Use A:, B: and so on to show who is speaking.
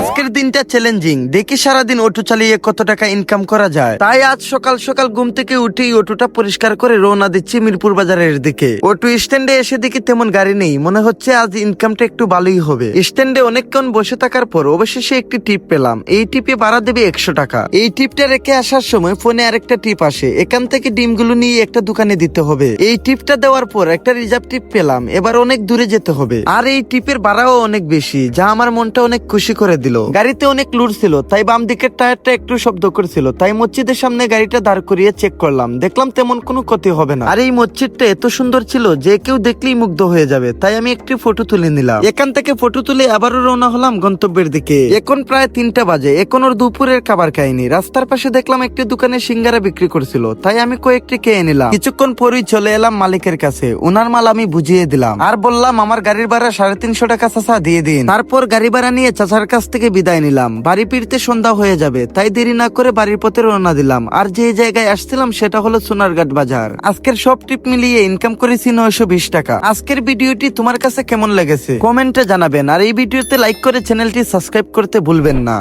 A: আজকের দিনটা চ্যালেঞ্জিং, দেখি সারাদিন অটো চালিয়ে কত টাকা ইনকাম করা যায়। তাই আজ সকাল সকাল ঘুম থেকে উঠেই অটোটা পরিষ্কার করে রওনা দিচ্ছি মিরপুর বাজারের দিকে। অটো স্ট্যান্ডে এসে দেখি তেমন গাড়ি নেই, মনে হচ্ছে আজ ইনকামটা একটু ভালোই হবে। স্ট্যান্ডে অনেকক্ষণ বসে থাকার পর অবশেষে একটি টিপ পেলাম। এই টিপে ভাড়া দেবে 100 টাকা। এই টিপটা রেখে আসার সময় ফোনে আরেকটা টিপ আসে, এখান থেকে ডিমগুলো নিয়ে একটা দোকানে দিতে হবে। এই টিপটা দেওয়ার পর একটা রিজার্ভ টিপ পেলাম, এবার অনেক দূরে যেতে হবে। আর এই টিপের ভাড়াও অনেক বেশি, যা আমার মনটা অনেক খুশি করে দিল। গাড়িতে অনেক লুট ছিল, তাই বাম দিকের টায়ারটা একটু শব্দ করছিল, তাই মসজিদের সামনে গাড়িটা দাঁড় করিয়ে চেক করলাম, দেখলাম তেমন কোনো ক্ষতি হবে না। আর এই মসজিদটা এত সুন্দর ছিল যে কেউ দেখলেই মুগ্ধ হয়ে যাবে, তাই আমি একটি ফটো তুলে নিলাম। এখান থেকে ফটো তুলে আবারও রওনা হলাম গন্তব্যের দিকে। এখন প্রায় 3টা বাজে, এখন ওর দুপুরের খাবার খাইনি। রাস্তার পাশে দেখলাম একটি দোকানে সিঙ্গারা বিক্রি করছিল, তাই আমি কয়েকটি খেয়ে নিলাম। কিছুক্ষণ পরই চলে এলাম মালিকের কাছে, ওনার মাল আমি বুঝিয়ে দিলাম আর বললাম আমার গাড়ির ভাড়া 350 টাকা চাচা দিয়ে দিন। তারপর গাড়ি ভাড়া নিয়ে চাচার কাছ থেকে বিদায় নিলাম। বাড়ি ফিরতে সন্ধ্যা হয়ে যাবে, তাই দেরি না করে বাড়ির পথে রওনা দিলাম। আর যে জায়গায় আসছিলাম সেটা হলো সোনারঘাট বাজার। আজকের সব ট্রিপ মিলিয়ে ইনকাম করেছি 920 টাকা। আজকের ভিডিওটি তোমার কাছে কেমন লেগেছে কমেন্টে জানাবেন, আর এই ভিডিওতে লাইক করে চ্যানেলটি সাবস্ক্রাইব করতে ভুলবেন না।